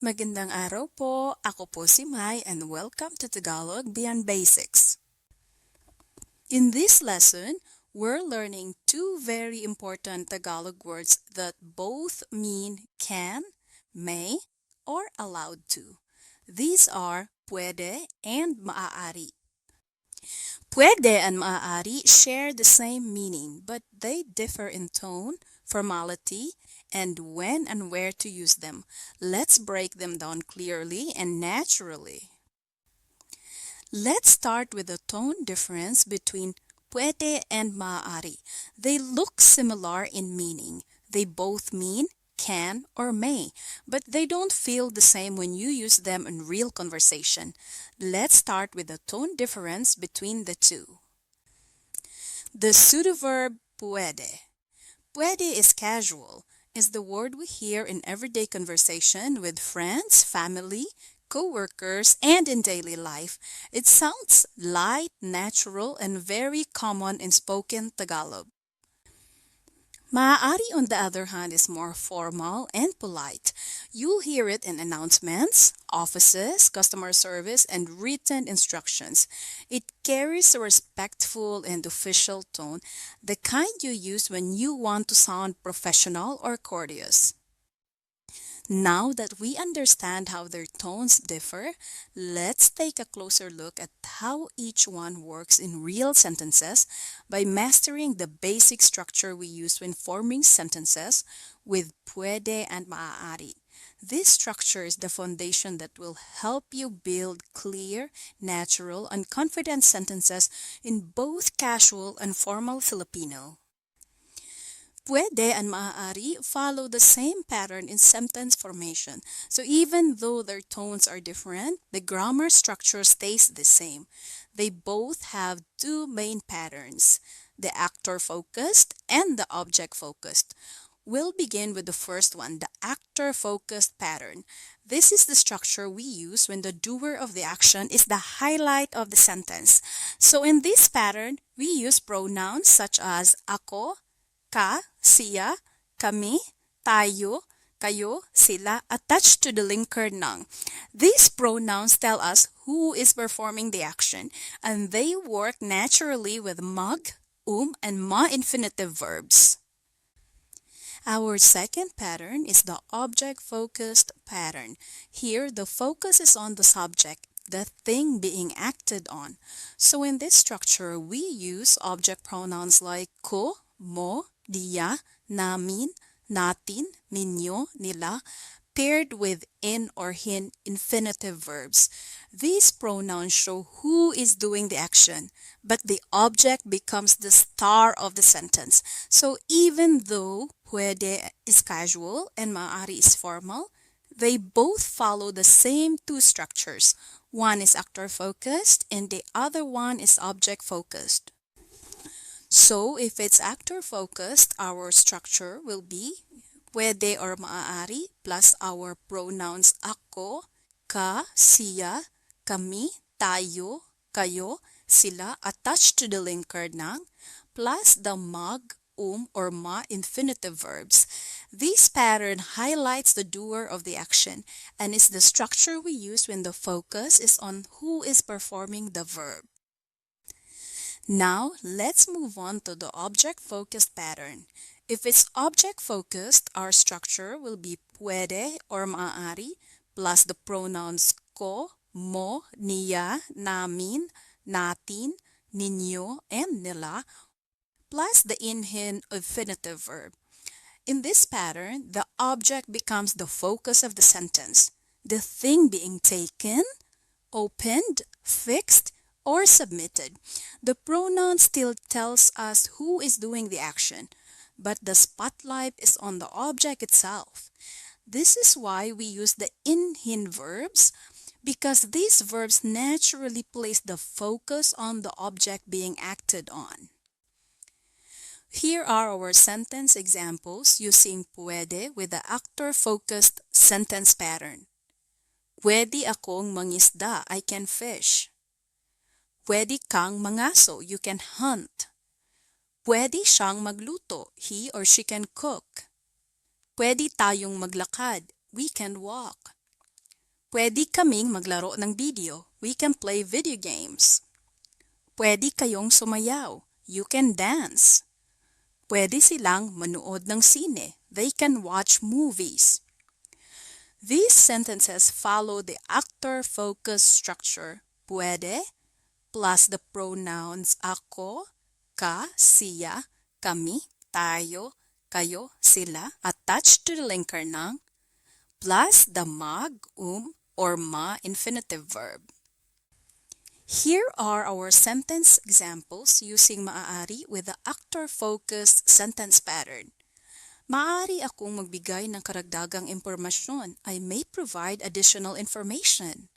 Magandang araw po. Ako po si Mai and welcome to Tagalog Beyond Basics. In this lesson, we're learning two very important Tagalog words that both mean can, may, or allowed to. These are puwede and maaari. Puwede and maaari share the same meaning, but they differ in tone, formality, and when and where to use them. Let's break them down clearly and naturally. Let's start with the tone difference between puwede and maaari. They look similar in meaning. They both mean can or may, but they don't feel the same when you use them in real conversation. Let's start with the tone difference between the two. The pseudo-verb puwede. Puwede is casual, is the word we hear in everyday conversation with friends, family, coworkers, and in daily life. It sounds light, natural, and very common in spoken Tagalog. Maaari, on the other hand, is more formal and polite. You'll hear it in announcements, offices, customer service, and written instructions. It carries a respectful and official tone, the kind you use when you want to sound professional or courteous. Now that we understand how their tones differ, let's take a closer look at how each one works in real sentences by mastering the basic structure we use when forming sentences with puwede and maaari. This structure is the foundation that will help you build clear, natural, and confident sentences in both casual and formal Filipino. Puwede and maaari follow the same pattern in sentence formation. So even though their tones are different, the grammar structure stays the same. They both have two main patterns, the actor-focused and the object-focused. We'll begin with the first one, the actor-focused pattern. This is the structure we use when the doer of the action is the highlight of the sentence. So in this pattern, we use pronouns such as ako, ka, siya, kami, tayo, kayo, sila, attached to the linker ng. These pronouns tell us who is performing the action, and they work naturally with mag, and ma infinitive verbs. Our second pattern is the object-focused pattern. Here, the focus is on the subject, the thing being acted on. So in this structure, we use object pronouns like ko, mo, diya, namin, natin, ninyo, nila, paired with in or hin infinitive verbs. These pronouns show who is doing the action, but the object becomes the star of the sentence. So even though puwede is casual and maaari is formal, they both follow the same two structures. One is actor-focused and the other one is object-focused. So, if it's actor-focused, our structure will be puwede or maaari plus our pronouns ako, ka, siya, kami, tayo, kayo, sila attached to the linker ng plus the mag, or ma infinitive verbs. This pattern highlights the doer of the action and is the structure we use when the focus is on who is performing the verb. Now, let's move on to the object-focused pattern. If it's object-focused, our structure will be puwede or maaari plus the pronouns ko, mo, niya, namin, natin, ninyo, and nila plus the in-hin infinitive verb. In this pattern, the object becomes the focus of the sentence. The thing being taken, opened, fixed, or submitted. The pronoun still tells us who is doing the action, but the spotlight is on the object itself. This is why we use the in-hin verbs, because these verbs naturally place the focus on the object being acted on. Here are our sentence examples using puwede with the actor-focused sentence pattern. Pwede akong mangisda, I can fish. Pwede kang mangaso, you can hunt. Pwede siyang magluto, he or she can cook. Pwede tayong maglakad, we can walk. Pwede kaming maglaro ng video. We can play video games. Pwede kayong sumayaw. You can dance. Pwede silang manood ng sine. They can watch movies. These sentences follow the actor-focused structure. Pwede plus the pronouns ako, ka, siya, kami, tayo, kayo, sila, attached to the linker ng, plus the mag, or ma infinitive verb. Here are our sentence examples using maaari with the actor-focused sentence pattern. Maaari akong magbigay ng karagdagang impormasyon. I may provide additional information.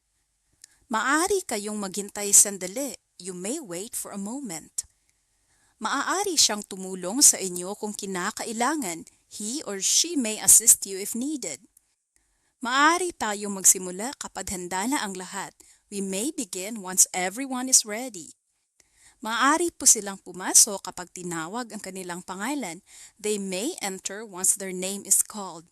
Maaari kayong maghintay sandali. You may wait for a moment. Maaari siyang tumulong sa inyo kung kinakailangan. He or she may assist you if needed. Maaari tayong magsimula kapag handa na ang lahat. We may begin once everyone is ready. Maaari po silang pumasok kapag tinawag ang kanilang pangalan. They may enter once their name is called.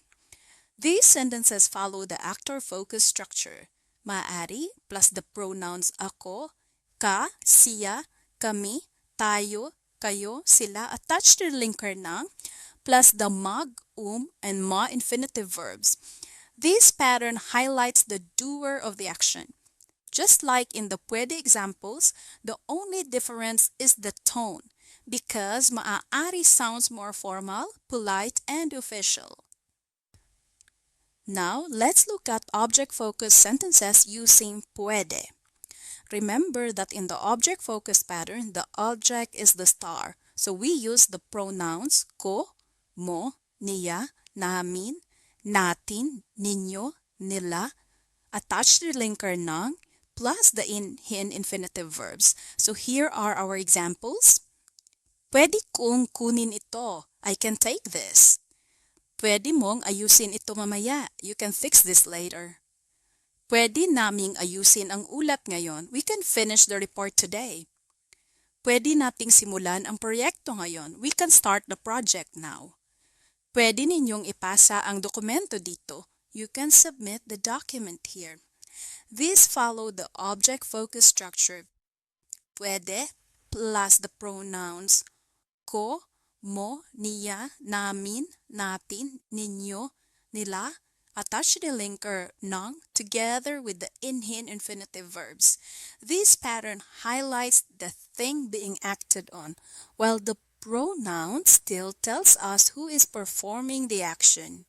These sentences follow the actor-focused structure. Maaari plus the pronouns ako, ka, siya, kami, tayo, kayo, sila, attached to the linker ng, plus the mag, and ma infinitive verbs. This pattern highlights the doer of the action. Just like in the pwede examples, the only difference is the tone, because maaari sounds more formal, polite, and official. Now, let's look at object-focused sentences using pwede. Remember that in the object-focused pattern, the object is the star. So we use the pronouns ko, mo, niya, namin, natin, ninyo, nila, attached to the linker ng, plus the in infinitive verbs. So here are our examples. Pwede kong kunin ito. I can take this. Pwede mong ayusin ito mamaya. You can fix this later. Pwede naming ayusin ang ulat ngayon. We can finish the report today. Pwede nating simulan ang proyekto ngayon. We can start the project now. Pwede ninyong ipasa ang dokumento dito. You can submit the document here. These follow the object-focused structure. Pwede plus the pronouns ko, mo, niya, namin, natin, ninyo, nila, attached to the linker ng, together with the in infinitive verbs. This pattern highlights the thing being acted on, while the pronoun still tells us who is performing the action.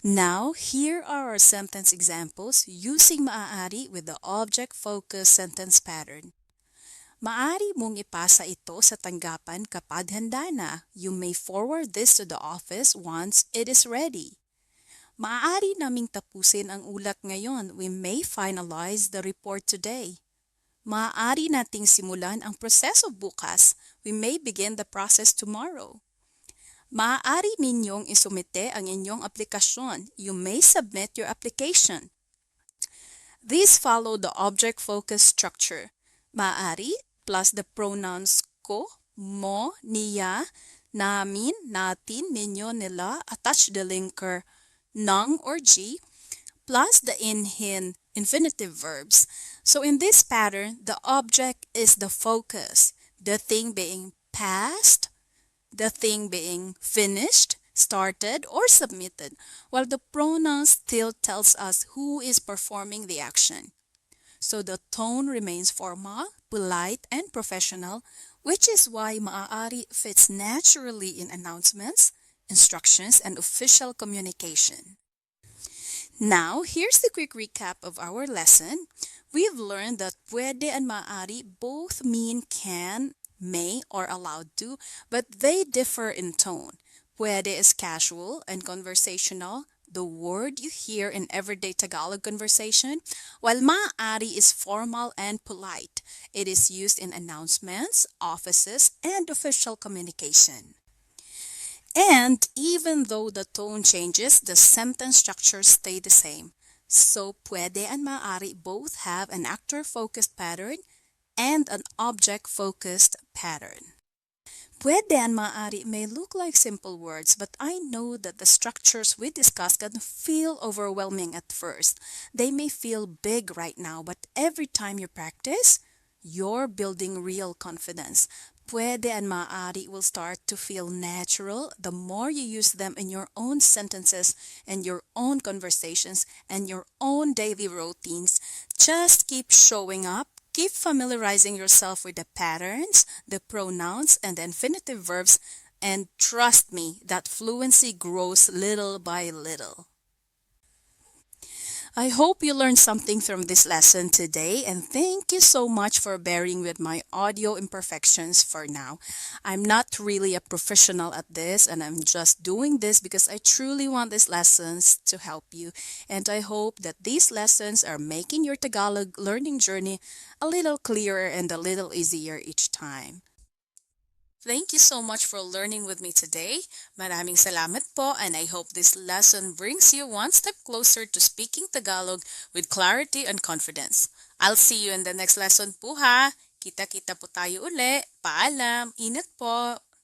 Now, here are our sentence examples using maaari with the object-focused sentence pattern. Maaari mong ipasa ito sa tanggapan kapag handa na. You may forward this to the office once it is ready. Maaari naming tapusin ang ulat ngayon. We may finalize the report today. Maaari nating simulan ang proseso bukas. We may begin the process tomorrow. Maaari ninyong isumite ang inyong aplikasyon. You may submit your application. These follow the object-focused structure. Maaari plus the pronouns ko, mo, niya, namin, natin, ninyo, nila, attached the linker ng or g, plus the in infinitive verbs. So in this pattern, the object is the focus, the thing being past, the thing being finished, started, or submitted, while the pronoun still tells us who is performing the action. So the tone remains formal, polite, and professional, which is why maaari fits naturally in announcements, instructions, and official communication. Now, here's the quick recap of our lesson. We've learned that pwede and maaari both mean can, may, or allowed to, but they differ in tone. Pwede is casual and conversational, the word you hear in everyday Tagalog conversation, while maaari is formal and polite. It is used in announcements, offices, and official communication. And even though the tone changes, the sentence structures stay the same. So pwede and maaari both have an actor-focused pattern and an object-focused pattern. Pwede and maaari may look like simple words, but I know that the structures we discuss can feel overwhelming at first. They may feel big right now, but every time you practice, you're building real confidence. Pwede and maaari will start to feel natural the more you use them in your own sentences and your own conversations and your own daily routines. Just keep showing up. Keep familiarizing yourself with the patterns, the pronouns, and the infinitive verbs, and trust me that fluency grows little by little. I hope you learned something from this lesson today, and thank you so much for bearing with my audio imperfections for now. I'm not really a professional at this, and I'm just doing this because I truly want these lessons to help you. And I hope that these lessons are making your Tagalog learning journey a little clearer and a little easier each time. Thank you so much for learning with me today. Maraming salamat po, and I hope this lesson brings you one step closer to speaking Tagalog with clarity and confidence. I'll see you in the next lesson po ha. Kita-kita po tayo uli. Paalam. Ingat po.